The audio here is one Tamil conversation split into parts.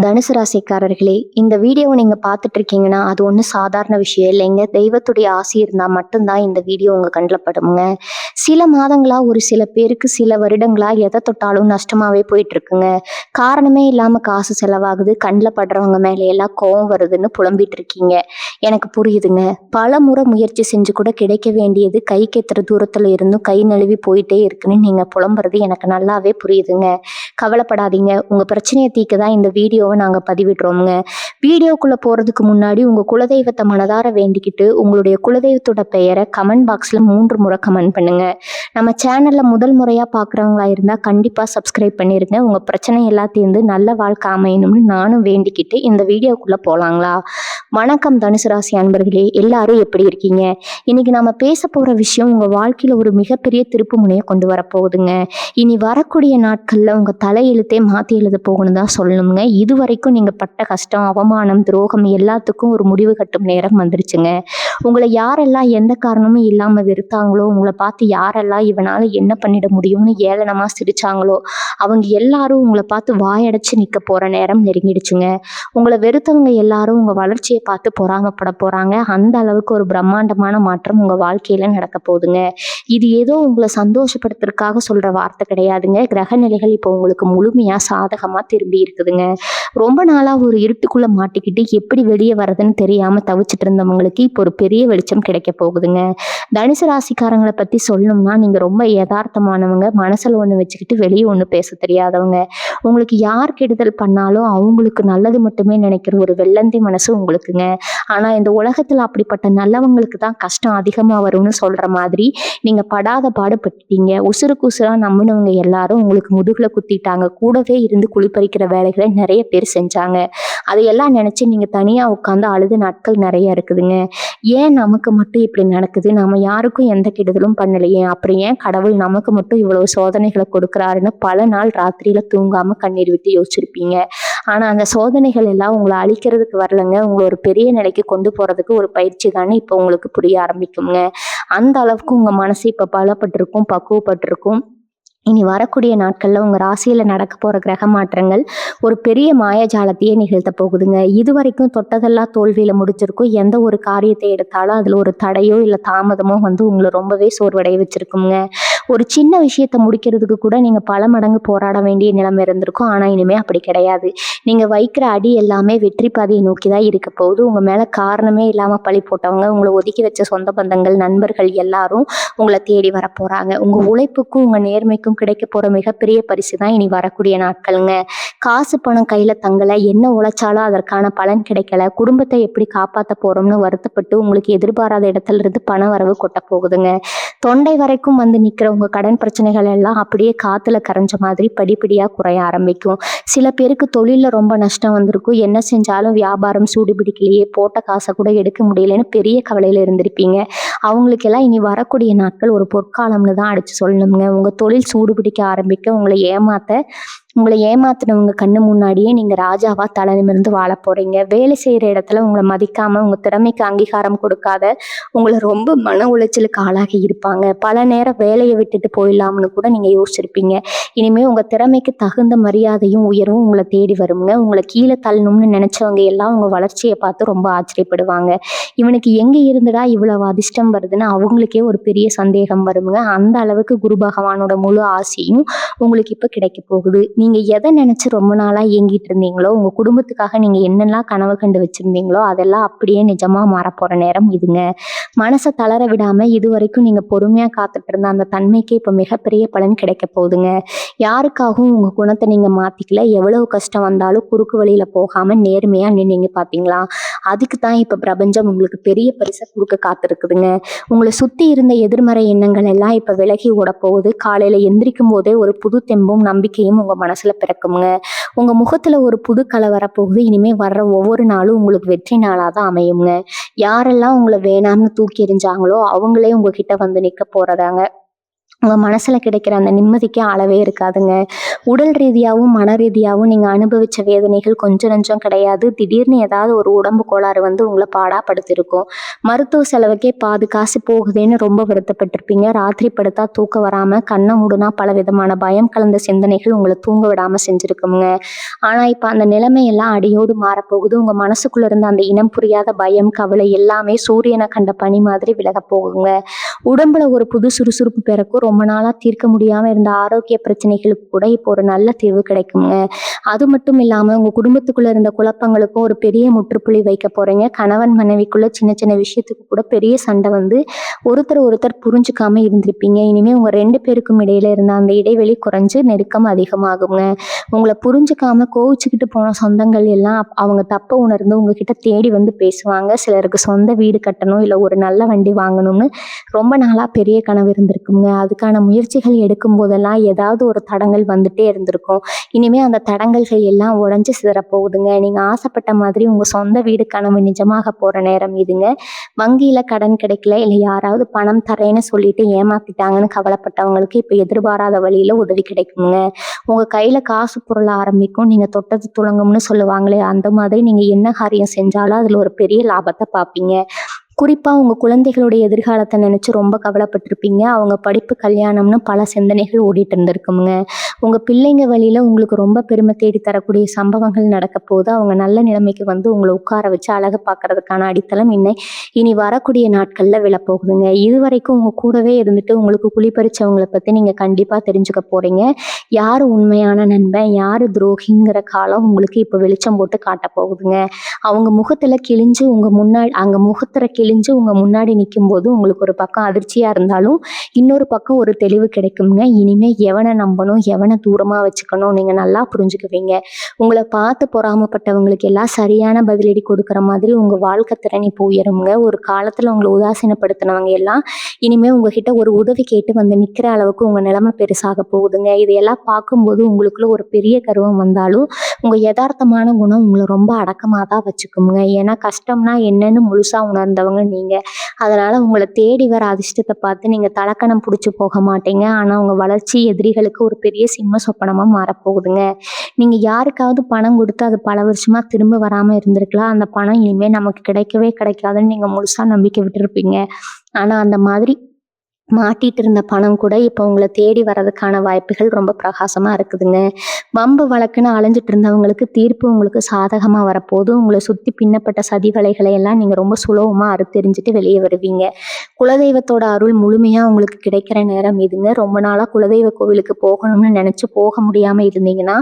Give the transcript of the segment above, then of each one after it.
தனுசு ராசிக்காரர்களே, இந்த வீடியோவை நீங்க பார்த்துட்டு இருக்கீங்கன்னா, அது ஒன்றும் சாதாரண விஷயம் இல்லைங்க. தெய்வத்துடைய ஆசி இருந்தால் மட்டும்தான் இந்த வீடியோ உங்க கண்ணில் படுங்க. சில மாதங்களா, ஒரு சில பேருக்கு சில வருடங்களா எதை தொட்டாலும் நஷ்டமாவே போயிட்டு இருக்குங்க. காரணமே இல்லாம காசு செலவாகுது, கண்ணில் படுறவங்க மேலே எல்லாம் கோவம் வருதுன்னு புலம்பிட்டு இருக்கீங்க. எனக்கு புரியுதுங்க. பல முறை முயற்சி செஞ்சு கூட கிடைக்க வேண்டியது கைக்கு எத்துற தூரத்துல இருந்தும் கை நழுவி போயிட்டே இருக்குன்னு நீங்க புலம்புறது எனக்கு நல்லாவே புரியுதுங்க. கவலைப்படாதீங்க. உங்க பிரச்சனையை தீர்க்க தான் இந்த வீடியோவை நாங்க பதிவிடுறோமுங்க. வீடியோக்குள்ள போறதுக்கு முன்னாடி உங்க குலதெய்வத்தை மனதார வேண்டிக்கிட்டு உங்களுடைய குலதெய்வத்தோட பெயரை கமெண்ட் பாக்ஸ்ல 3 முறை கமெண்ட் பண்ணுங்க. நம்ம சேனல்ல முதல் முறையா பாக்குறவங்களா இருந்தா கண்டிப்பா சப்ஸ்கிரைப் பண்ணிருங்க. உங்க பிரச்சனை எல்லாம் தீர்ந்து நல்ல வாழ்க்கை அமையணும்னு நானும் வேண்டிக்கிட்டு இந்த வீடியோக்குள்ள போலாங்களா? வணக்கம் தனுசு ராசி அன்பர்களே, எல்லாரும் எப்படி இருக்கீங்க? இன்னைக்கு நாம பேச போற விஷயம் உங்க வாழ்க்கையில ஒரு மிகப்பெரிய திருப்பு முனையை கொண்டு வரப்போகுதுங்க. இனி வரக்கூடிய நாட்கள்ல உங்க தலையெழுத்தே மாத்தி எழுத போகணும் தான் சொல்லணுங்க. இது வரைக்கும் நீங்க பட்ட கஷ்டம், அவமானம், துரோகம் எல்லாத்துக்கும் ஒரு முடிவு கட்டும் நேரம் வந்துருச்சுங்க. உங்களை யாரெல்லாம் எந்த காரணமும் இல்லாம வெறுத்தாங்களோ, உங்களை பார்த்து யாரெல்லாம் இவனால என்ன பண்ணிட முடியும்னு ஏளனமா சிரிச்சாங்களோ, அவங்க எல்லாரும் உங்களை பார்த்து வாயடைச்சு நிக்க போற நேரம் நெருங்கிடுச்சுங்க. உங்களை வெறுத்தவங்க எல்லாரும் உங்க வளர்ச்சியை பார்த்து பொறாமப்பட போறாங்க. அந்த அளவுக்கு ஒரு பிரம்மாண்டமான மாற்றம் உங்க வாழ்க்கையில நடக்க போகுதுங்க. இது ஏதோ உங்களை சந்தோஷப்படுத்துறதுக்காக சொல்ற வார்த்தை கிடையாதுங்க. கிரக நிலைகள் இப்போ உங்களுக்கு முழுமையா சாதகமா திரும்பி இருக்குதுங்க. ரொம்ப நாளா ஒரு இருட்டுக்குள்ள மாட்டிக்கிட்டு எப்படி வெளியே வர்றதுன்னு தெரியாம தவிச்சிட்டு இருந்தவங்களுக்கு இப்போ ஒரு பெரிய வெளிச்சம் கிடைக்க போகுதுங்க. தனுசு ராசிக்காரங்களை பத்தி சொல்லணும்னா, நீங்க ரொம்ப யதார்த்தமானவங்க. மனசுல ஒண்ணு வச்சுக்கிட்டு வெளியே ஒண்ணு பேச தெரியாதவங்க. உங்களுக்கு யார் கெடுதல் பண்ணாலும் அவங்களுக்கு நல்லது மட்டுமே நினைக்கிற ஒரு வெள்ளந்தி மனசு உங்களுக்குங்க. ஆனா இந்த உலகத்துல அப்படிப்பட்ட நல்லவங்களுக்கு தான் கஷ்டம் அதிகமா வரும்னு சொல்ற மாதிரி நீங்க படாத பாடுபட்டுட்டீங்க. உசுருக்கு உசுரா நம்பினவங்க எல்லாரும் உங்களுக்கு முதுகுல குத்திட்டாங்க. கூடவே இருந்து குளிப்பறிக்கிற வேலைகளை நிறைய பேர் செஞ்சாங்க. அதையெல்லாம் நினைச்சு நீங்க தனியா உட்காந்து அழுத நாட்கள் நிறைய இருக்குதுங்க. ஏன் நமக்கு மட்டும் இப்படி நடக்குது? நம்ம யாருக்கும் எந்த கெடுதலும் பண்ணலையே, அப்புறம் ஏன் கடவுள் நமக்கு மட்டும் இவ்வளவு சோதனைகளை கொடுக்குறாருன்னு பல நாள் ராத்திரியில தூங்காம கண்ணீர் விட்டு யோசிச்சிருப்பீங்க. ஆனா அந்த சோதனைகள் எல்லாம் உங்களை அழிக்கிறதுக்கு வரலங்க. உங்களை ஒரு பெரிய நிலைக்கு கொண்டு போறதுக்கு ஒரு பயிற்சி தானே இப்போ உங்களுக்கு புரிய ஆரம்பிக்குங்க. அந்த அளவுக்கு உங்க மனசு இப்ப பலப்பட்டிருக்கும், பக்குவப்பட்டிருக்கும். இனி வரக்கூடிய நாட்கள்ல உங்க ராசியில நடக்க போற கிரக மாற்றங்கள் ஒரு பெரிய மாயஜாலத்தையே நிகழ்த்த போகுதுங்க. இது வரைக்கும் தொட்டதெல்லாம் தோல்வியில முடிச்சிருக்கும். எந்த ஒரு காரியத்தை எடுத்தாலும் அதுல ஒரு தடையோ இல்ல தாமதமோ வந்து உங்களை ரொம்பவே சோர்வடைய வச்சிருக்குங்க. ஒரு சின்ன விஷயத்த முடிக்கிறதுக்கு கூட நீங்க பல மடங்கு போராட வேண்டிய நிலைமை இருந்திருக்கும். ஆனா இனிமே அப்படி கிடையாது. நீங்க வைக்கிற அடி எல்லாமே வெற்றி பாதையை நோக்கி தான் இருக்க போகுது. உங்க மேல காரணமே இல்லாம பழி போட்டவங்க, உங்களை ஒதுக்கி வச்ச சொந்த பந்தங்கள், நண்பர்கள் எல்லாரும் உங்களை தேடி வர போறாங்க. உங்க உழைப்புக்கும் உங்க நேர்மைக்கும் கிடைக்க போற மிகப்பெரிய பரிசு தான் இனி வரக்கூடிய நாட்களுங்க. காசு பணம் கையில தங்கல, என்ன உழைச்சாலும் அதற்கான பலன் கிடைக்கல, குடும்பத்தை எப்படி காப்பாத்த போறோம்னு வருத்தப்பட்டு உங்களுக்கு எதிர்பாராத இடத்துல இருந்து பண வரவு கொட்ட போகுதுங்க. தொண்டை வரைக்கும் வந்து நிக்கிற உங்க கடன் பிரச்சனைகள் எல்லாம் அப்படியே காத்துல கரைஞ்ச மாதிரி படிப்படியா குறைய ஆரம்பிக்கும். சில பேருக்கு தொழில ரொம்ப நஷ்டம் வந்திருக்கும். என்ன செஞ்சாலும் வியாபாரம் சூடு பிடிக்கலையே, போட்ட காசை கூட எடுக்க முடியலன்னு பெரிய கவலையில இருந்திருப்பீங்க. அவங்களுக்கெல்லாம் இனி வரக்கூடிய நாட்கள் ஒரு பொற்காலம்னு தான் அடிச்சு சொல்லணுங்க. உங்க தொழில் சூடு பிடிக்க ஆரம்பிக்க, உங்களை ஏமாத்தினவங்க கண்ணு முன்னாடியே நீங்க ராஜாவா தலை நிமிர்ந்து வாழ போறீங்க. வேலை செய்யற இடத்துல உங்களை மதிக்காம, உங்க திறமைக்கு அங்கீகாரம் கொடுக்காத உங்களை ரொம்ப மன உளைச்சலுக்கு ஆளாகி இருப்பாங்க. பல நேரம் வேலையை விட்டுட்டு போயிடலாம்னு கூட நீங்க யோசிச்சிருப்பீங்க. இனிமே உங்க திறமைக்கு தகுந்த மரியாதையும் உயர்வும் உங்களை தேடி வருங்க. உங்களை கீழே தள்ளணும்னு நினைச்சவங்க எல்லாம் உங்க வளர்ச்சியை பார்த்து ரொம்ப ஆச்சரியப்படுவாங்க. இவனுக்கு எங்க இருந்துடா இவ்வளவு அதிர்ஷ்டம் வருதுன்னு அவங்களுக்கே ஒரு பெரிய சந்தேகம் வருங்க. அந்த அளவுக்கு குரு பகவானோட முழு ஆசையும் உங்களுக்கு இப்ப கிடைக்க போகுது. நீங்க எதை நினைச்சு ரொம்ப நாளா ஏங்கிட்டு இருந்தீங்களோ, உங்க குடும்பத்துக்காக நீங்க என்னெல்லாம் கனவு கண்டு வச்சிருந்தீங்களோ அதெல்லாம் அப்படியே நிஜமா மாறப்போற நேரம் இதுங்க. மனசை தளர விடாம இது வரைக்கும் நீங்க பொறுமையா காத்துட்டு இருந்த அந்த தன்மைக்கு இப்ப மிகப்பெரிய பலன் கிடைக்க போகுதுங்க. யாருக்காகவும் உங்க குணத்தை நீங்க மாத்திக்கல. எவ்வளவு கஷ்டம் வந்தாலும் குறுக்கு வழியில போகாம நேர்மையா நின்னீங்க பாத்தீங்களா? அதுக்கு தான் இப்ப பிரபஞ்சம் உங்களுக்கு பெரிய பரிசை கொடுக்க காத்திருக்குதுங்க. உங்களை சுத்தி இருந்த எதிர்மறை எண்ணங்கள் எல்லாம் இப்ப விலகி ஓட போகுது. காலையில எந்திரிக்கும் போதே ஒரு புது தெம்பும் நம்பிக்கையும் உங்க மனசுல பிறக்குங்க. உங்க முகத்துல ஒரு புது கலை வரப்போகுது. இனிமே வர்ற ஒவ்வொரு நாளும் உங்களுக்கு வெற்றி நாளா தான் அமையுங்க. யாரெல்லாம் உங்களை வேணாம்னு தூக்கி எறிஞ்சாங்களோ அவங்களே உங்ககிட்ட வந்து நிக்க போறதாங்க. உங்க மனசுல கிடைக்கிற அந்த நிம்மதிக்கு அளவே இருக்காதுங்க. உடல் ரீதியாவும், மன ரீதியாவும் நீங்க அனுபவிச்ச வேதனைகள் கொஞ்சம் நஞ்சம் கிடையாது. திடீர்னு ஏதாவது ஒரு உடம்பு கோளாறு வந்து உங்கள பாடாப்படுத்தியிருக்கும். மருத்துவ செலவுக்கே பாதி காசு போகுதேன்னு ரொம்ப வருத்தப்பட்டிருப்பீங்க. ராத்திரி படுத்தா தூக்கம் வராம, கண்ண மூடுனா பலவிதமான பயம் கலந்த சிந்தனைகள் உங்கள தூங்க விடாம செஞ்சிருக்குங்க. ஆனா இப்ப அந்த நிலைமையெல்லாம் அடியோடு மாறப்போகுது. உங்க மனசுக்குள்ள இருந்த அந்த இனம் புரியாத பயம், கவலை எல்லாமே சூரியன கண்ட பனி மாதிரி விலகப் போகுங்க. உடம்புல ஒரு புது சுறுசுறுப்பு பிறக்கும். ரொம்ப நாளா தீர்க்க முடியாம இருந்த ஆரோக்கிய பிரச்சனைகளுக்கு கூட இப்போ ஒரு நல்ல தீர்வு கிடைக்குங்க. அது மட்டும் இல்லாம உங்க குடும்பத்துக்குள்ள இருந்த குழப்பங்களுக்கும் ஒரு பெரிய முற்றுப்புள்ளி வைக்க போறீங்க. கணவன் மனைவிக்குள்ள சின்ன சின்ன விஷயத்துக்கு கூட பெரிய சண்டை வந்து ஒருத்தர் புரிஞ்சுக்காம இருந்திருப்பீங்க. இனிமே உங்க 2 பேருக்கும் இடையில இருந்த அந்த இடைவெளி குறைஞ்சு நெருக்கம் அதிகமாகுங்க. உங்கள புரிஞ்சுக்காம கோவிச்சுக்கிட்டு போன சொந்தங்கள் எல்லாம் அவங்க தப்ப உணர்ந்து உங்ககிட்ட தேடி வந்து பேசுவாங்க. சிலருக்கு சொந்த வீடு கட்டணும், இல்ல ஒரு நல்ல வண்டி வாங்கணும்னு ரொம்ப நாளா பெரிய கனவு இருந்திருக்குங்க. அதுக்கான முயற்சிகள் எடுக்கும் போதெல்லாம் ஏதாவது ஒரு தடங்கல் வந்துட்டே இருந்திருக்கும். இனிமே அந்த தடங்கல்கள் எல்லாம் உடைஞ்சு சிதறப் போகுதுங்க. நீங்க ஆசைப்பட்ட மாதிரி உங்க சொந்த வீடு கனவு நிஜமாக போற நேரம் இதுங்க. வங்கியில கடன் கிடைக்கல, இல்ல யாராவது பணம் தரேன்னு சொல்லிட்டு ஏமாத்திட்டாங்கன்னு கவலைப்பட்டவங்களுக்கு இப்ப எதிர்பாராத வழியில உதவி கிடைக்குங்க. உங்க கையில காசு புரள ஆரம்பிக்கும். நீங்க தொட்டது துலங்கும்னு சொல்லுவாங்களே, அந்த மாதிரி நீங்க என்ன காரியம் செஞ்சாலும் அதுல ஒரு பெரிய லாபத்தை பார்ப்பீங்க. குறிப்பா உங்க குழந்தைகளுடைய எதிர்காலத்தை நினைச்சு ரொம்ப கவலைப்பட்டிருப்பீங்க. அவங்க படிப்பு, கல்யாணம்னு பல சிந்தனைகள் ஓடிட்டு இருந்திருக்குங்க. உங்க பிள்ளைங்க வழியில உங்களுக்கு ரொம்ப பெருமை தேடி தரக்கூடிய சம்பவங்கள் நடக்க போது. அவங்க நல்ல நிலைமைக்கு வந்து உங்களை உட்கார வச்சு அழகு பார்க்கறதுக்கான அடித்தளம் இனி வரக்கூடிய நாட்கள்ல விழப்போகுதுங்க. இதுவரைக்கும் உங்க கூடவே இருந்துட்டு உங்களுக்கு குழிபறிச்சவங்களை பத்தி நீங்க கண்டிப்பா தெரிஞ்சுக்க போறீங்க. யாரு உண்மையான நண்பன், யாரு துரோகிங்கிற காலம் உங்களுக்கு இப்ப வெளிச்சம் போட்டு காட்ட போகுதுங்க. அவங்க முகத்துல கிழிஞ்சு உங்க முன்னாடி நிக்கும்போது உங்களுக்கு ஒரு பக்கம் அதிர்ச்சியா இருந்தாலும் இன்னொரு பக்கம் ஒரு தெளிவு கிடைக்குங்க. இனிமே எவனை நம்பணும், எவனை தூரமா வச்சுக்கணும் நீங்க நல்லா புரிஞ்சுக்குவீங்க. உங்களை பார்த்து பொறாமப்பட்டவங்களுக்கு எல்லாம் சரியான பதிலடி கொடுக்குற மாதிரி உங்க வாழ்க்கை திறன் இப்போ உயருங்க. ஒரு காலத்துல உங்களை உதாசீனப்படுத்தினவங்க எல்லாம் இனிமே உங்ககிட்ட ஒரு உதவி கேட்டு வந்து நிக்கிற அளவுக்கு உங்க நிலைமை பெருசாக போகுதுங்க. இதையெல்லாம் பார்க்கும்போது உங்களுக்குள்ள ஒரு பெரிய கர்வம் வந்தாலும் உங்க யதார்த்தமான குணம் உங்களை ரொம்ப அடக்கமா தான் வச்சுக்குங்க. ஏன்னா கஷ்டம்னா என்னன்னு முழுசா உணர்ந்தவங்க நீங்க. அதனால உங்களை தேடி வர அதிர்ஷ்டத்தை பார்த்து நீங்க தலக்கணம் பிடிச்சு போக மாட்டீங்க. ஆனா உங்க வளர்ச்சி எதிரிகளுக்கு ஒரு பெரிய சிம்ம சொப்பனமா மாறப்போகுதுங்க. நீங்க யாருக்காவது பணம் கொடுத்து அது பல வருஷமா திரும்ப வராம இருந்திருக்கலாம். அந்த பணம் இனிமே நமக்கு கிடைக்கவே கிடைக்காதுன்னு நீங்க முழுசா நம்பிக்கை விட்டுருப்பீங்க. ஆனா அந்த மாதிரி மாட்டிட்டு இருந்த பணம் கூட இப்போ உங்களை தேடி வர்றதுக்கான வாய்ப்புகள் ரொம்ப பிரகாசமா இருக்குதுங்க. வம்பு வழக்குன்னு அலைஞ்சிட்டு இருந்தவங்களுக்கு தீர்ப்பு உங்களுக்கு சாதகமா வரப்போது. உங்களை சுத்தி பின்னப்பட்ட சதி வலைகளை எல்லாம் நீங்க ரொம்ப சுலபமா அறுத்தெறிஞ்சிட்டு வெளியே வருவீங்க. குலதெய்வத்தோட அருள் முழுமையா உங்களுக்கு கிடைக்கிற நேரம் இதுங்க. ரொம்ப நாளா குலதெய்வ கோவிலுக்கு போகணும்னு நினைச்சு போக முடியாம இருந்தீங்கன்னா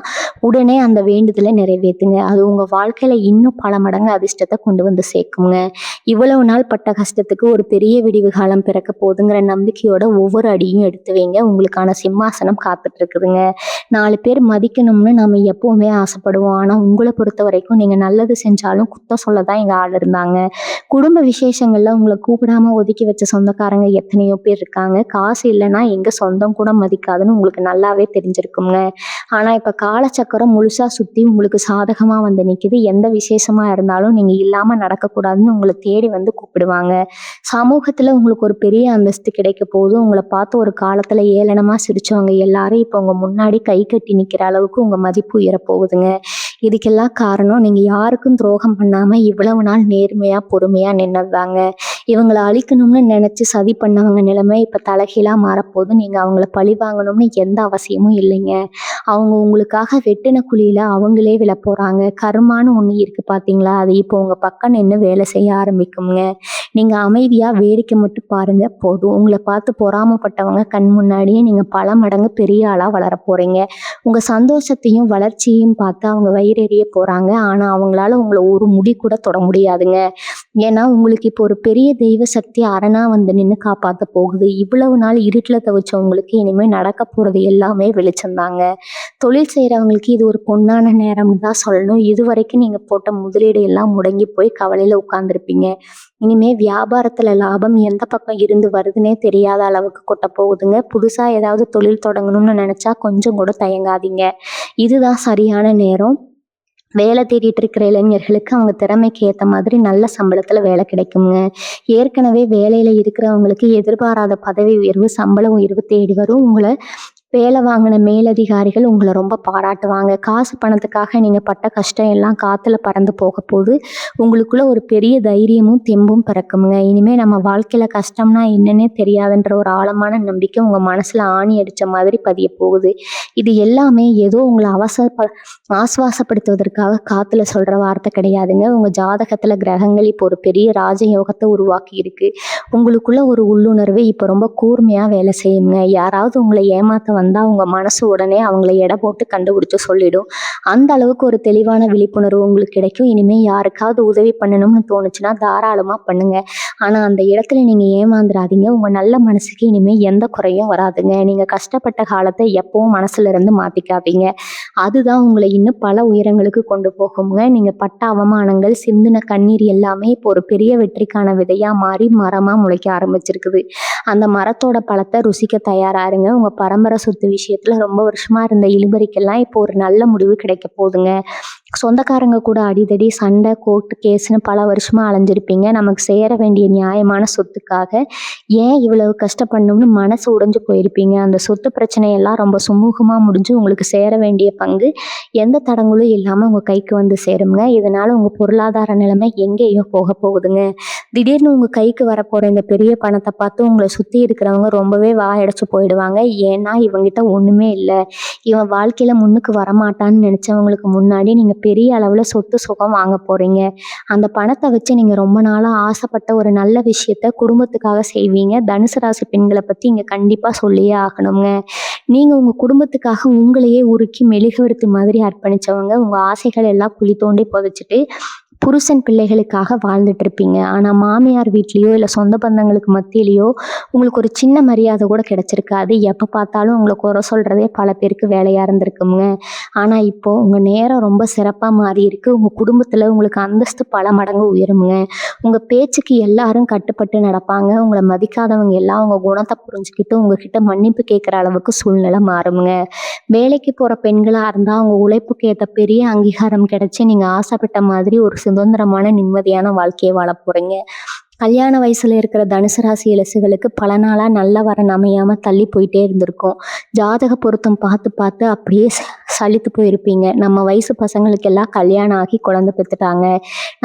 உடனே அந்த வேண்டுதலை நிறைவேற்றுங்க. அது உங்க வாழ்க்கையில இன்னும் பல மடங்கு அதிர்ஷ்டத்தை கொண்டு வந்து சேர்க்குங்க. இவ்வளவு நாள் பட்ட கஷ்டத்துக்கு ஒரு பெரிய விடிவு காலம் பிறக்க போகுதுங்கிற நம்பிக்கையோட ஒவ்வொரு அடியும் எடுத்து வைங்க. உங்களுக்கான சிம்மாசனம் காத்துட்டு இருக்குதுங்க. 4 பேர் மதிக்கணும்னு நாம எப்பவுமே ஆசைப்படுவோம். ஆனா உங்களை பொறுத்த வரைக்கும் நீங்க நல்லது செஞ்சாலும் குத்தம் சொல்லதான் எங்க ஆள் இருந்தாங்க. குடும்ப விசேஷங்கள்ல உங்களை கூப்பிடாம ஒதுக்கி வச்ச சொந்தக்காரங்க எத்தனையோ பேர் இருக்காங்க. காசு இல்லைன்னா எங்க சொந்தம் கூட மதிக்காதுன்னு உங்களுக்கு நல்லாவே தெரிஞ்சிருக்குங்க. ஆனா இப்ப காலச்சக்கரம் முழுசா சுத்தி உங்களுக்கு சாதகமா வந்து நிக்குது. எந்த விசேஷமா இருந்தாலும் நீங்க இல்லாம நடக்கக்கூடாதுன்னு உங்களை தேடி வந்து கூப்பிடுவாங்க. சமூகத்துல உங்களுக்கு ஒரு பெரிய அந்தஸ்து கிடைக்க போகுது. உங்களை பார்த்து ஒரு காலத்துல ஏளனமா சிரிச்சவங்க எல்லாரும் இப்ப உங்க முன்னாடி கை கட்டி நிக்கிற அளவுக்கு உங்க மதிப்பு உயரப்போகுதுங்க. இதுக்கெல்லாம் காரணம் நீங்க யாருக்கும் துரோகம் பண்ணாம இவ்வளவு நாள் நேர்மையா பொறுமையா நின்னதுதாங்க. இவங்களை அழிக்கணும்னு நினைச்சு சதி பண்ணவங்க நிலைமை இப்ப தலைகீழா மாறப்போது. நீங்க அவங்கள பழி வாங்கணும்னு எந்த அவசியமும் இல்லைங்க. அவங்க உங்களுக்காக வெட்டின குழியில அவங்களே விழ போறாங்க. கர்மான்னு ஒண்ணு இருக்கு பாத்தீங்களா, அது இப்போ உங்க பக்கம் நின்று வேலை செய்ய ஆரம்பிக்குங்க. நீங்க அமைதியா வேடிக்கை மட்டும் பாருங்க போதும். உங்களை பார்த்து பொறாமப்பட்டவங்க கண் முன்னாடியே நீங்க பல மடங்கு பெரிய ஆளா வளர போறீங்க. உங்க சந்தோஷத்தையும் வளர்ச்சியையும் பார்த்து அவங்க வயிறெறிய போறாங்க. ஆனா அவங்களால உங்களை ஒரு முடி கூட தொட முடியாதுங்க. ஏன்னா உங்களுக்கு இப்போ ஒரு பெரிய தெய்வ சக்தி அரணா வந்து நின்று காப்பாத்த போகுது. இவ்வளவு நாள் இருட்டுல தவிச்சவங்களுக்கு இனிமே நடக்க போறது எல்லாமே வெளிச்சம்தாங்க. தொழில் செய்யறவங்களுக்கு இது ஒரு பொன்னான நேரம்னு தான் சொல்லணும். இதுவரைக்கும் நீங்க போட்ட முதலீடு எல்லாம் முடங்கி போய் கவலையில உட்கார்ந்துருப்பீங்க. இனிமே வியாபாரத்துல லாபம் எந்த பக்கம் இருந்து வருதுன்னே தெரியாத அளவுக்கு கொட்ட போகுதுங்க. புதுசா ஏதாவது தொழில் தொடங்கணும்னு நினைச்சா கொஞ்சம் கூட தயங்காதீங்க. இதுதான் சரியான நேரம். வேலை தேடிட்டு இருக்கிற இளைஞர்களுக்கு அவங்க திறமைக்கு ஏற்ற மாதிரி நல்ல சம்பளத்துல வேலை கிடைக்குங்க. ஏற்கனவே வேலையில இருக்கிறவங்களுக்கு எதிர்பாராத பதவி உயர்வு, சம்பள உயர்வு தேடி வரும். உங்களை வேலை வாங்கின மேலதிகாரிகள் உங்களை ரொம்ப பாராட்டுவாங்க. காசு பணத்துக்காக நீங்க பட்ட கஷ்டம் எல்லாம் காத்துல பறந்து போக போகுது. உங்களுக்குள்ள ஒரு பெரிய தைரியமும் தெம்பும் பிறக்குமுங்க. இனிமே நம்ம வாழ்க்கையில கஷ்டம்னா என்னன்னே தெரியாதுன்ற ஒரு ஆழமான நம்பிக்கை உங்க மனசுல ஆணி அடிச்ச மாதிரி பதிய போகுது. இது எல்லாமே ஏதோ உங்களை ஆசுவாசப்படுத்துவதற்காக காத்துல சொல்ற வார்த்தை கிடையாதுங்க. உங்க ஜாதகத்துல கிரகங்கள் இப்போ ஒரு பெரிய ராஜயோகத்தை உருவாக்கி இருக்கு. உங்களுக்குள்ள ஒரு உள்ளுணர்வு இப்போ ரொம்ப கூர்மையா வேலை செய்யுங்க. யாராவது உங்களை ஏமாத்த வந்தா உங்க மனசு உடனே அவங்கள எடை போட்டு கண்டுபிடிச்சு சொல்லிடும். அந்த அளவுக்கு ஒரு தெளிவான விழிப்புணர்வு உங்களுக்கு கிடைக்கும். இனிமே யாருக்காவது உதவி பண்ணணும்னு தோணுச்சுன்னா தாராளமா பண்ணுங்க. ஆனா அந்த இடத்துல நீங்க ஏமாந்துடாதீங்க. உங்க நல்ல மனசுக்கு இனிமே எந்த குறையும் வராதுங்க. நீங்க கஷ்டப்பட்ட காலத்தை எப்பவும் மனசுல இருந்து மாத்திக்காதீங்க. அதுதான் உங்களை இன்னும் பல உயரங்களுக்கு கொண்டு போகுங்க. நீங்க பட்ட அவமானங்கள், சிந்தின கண்ணீர் எல்லாமே இப்போ ஒரு பெரிய வெற்றிக்கான விதையா மாறி மரமா முளைக்க ஆரம்பிச்சிருக்குது. அந்த மரத்தோட பழத்தை ருசிக்க தயாராருங்க. உங்க பரம்பரை சொத்து விஷயத்துல ரொம்ப வருஷமா இருந்த இழுபறிக்கெல்லாம் இப்போ ஒரு நல்ல முடிவு கிடைக்க போகுதுங்க. சொந்தக்காரங்க கூட அடிதடி, சண்டை, கோர்ட்டு கேஸ்ன்னு பல வருஷமா அலைஞ்சிருப்பீங்க. நமக்கு சேர வேண்டிய நியாயமான சொத்துக்காக ஏன் இவ்வளவு கஷ்டப்படணும்னு மனசு உடைஞ்சு போயிருப்பீங்க. அந்த சொத்து பிரச்சனையெல்லாம் ரொம்ப சுமூகமா முடிஞ்சு உங்களுக்கு சேர வேண்டிய பங்கு எந்த தடங்களும் இல்லாம உங்க கைக்கு வந்து சேருங்க. இதனால உங்க பொருளாதார நிலைமை எங்கேயோ போக போகுதுங்க. திடீர்னு உங்க கைக்கு வரப்போற இந்த பெரிய பணத்தை பார்த்து உங்களை சுத்தி இருக்கிறவங்க ரொம்பவே வாயடைச்சு போயிடுவாங்க. ஏன்னா இவங்கிட்ட ஒண்ணுமே இல்லை, இவன் வாழ்க்கையில முன்னுக்கு வரமாட்டான்னு நினைச்சவங்களுக்கு முன்னாடி நீங்க பெரிய அளவுல சொத்து சுகம் வாங்க போறீங்க. அந்த பணத்தை வச்சு நீங்க ரொம்ப நாளா ஆசைப்பட்ட ஒரு நல்ல விஷயத்த குடும்பத்துக்காக செய்வீங்க. தனுசு ராசி பெண்களை பத்தி இங்க கண்டிப்பா சொல்லியே ஆகணுங்க. நீங்க உங்க குடும்பத்துக்காக உங்களையே உருக்கி மெழுகுவர்த்தி மாதிரி அர்ப்பணிச்சவங்க. உங்க ஆசைகள் எல்லாம் குழி தோண்டி புதைச்சிட்டு புருஷன் பிள்ளைகளுக்காக வாழ்ந்துட்டு இருப்பீங்க. ஆனா மாமியார் வீட்லயோ இல்ல சொந்த பந்தங்களுக்கு மத்தியிலயோ உங்களுக்கு ஒரு சின்ன மரியாதை கூட கிடைச்சிருக்காது. எப்ப பார்த்தாலும் உங்களை குறை சொல்றதே பல பேருக்கு வேலையா இருந்திருக்குங்க. ஆனா இப்போ உங்க நேரம் ரொம்ப சிறப்பா மாறி இருக்கு. உங்க குடும்பத்துல உங்களுக்கு அந்தஸ்து பல மடங்கு உயருமுங்க. உங்க பேச்சுக்கு எல்லாரும் கட்டுப்பட்டு நடப்பாங்க. உங்களை மதிக்காதவங்க எல்லாம் உங்க குணத்தை புரிஞ்சுக்கிட்டு உங்ககிட்ட மன்னிப்பு கேட்கிற அளவுக்கு சூழ்நிலை மாறுமுங்க. வேலைக்கு போற பெண்களா இருந்தா உங்க உழைப்புக்கு ஏத்த பெரிய அங்கீகாரம் கிடைச்சு நீங்க ஆசைப்பட்ட மாதிரி ஒரு சுதந்திரமான நிம்மதியான வாழ்க்கையை வாழ போறீங்க. கல்யாண வயசுல இருக்கிற தனுசு ராசி இலசுகளுக்கு பல நாளா நல்ல வரன் அமையாம தள்ளி போயிட்டே இருந்திருக்கும். ஜாதக பொருத்தம் பார்த்து பார்த்து அப்படியே சலித்து போயிருப்பீங்க. நம்ம வயசு பசங்களுக்கு எல்லாம் கல்யாணம் ஆகி குழந்தை பெற்றுட்டாங்க,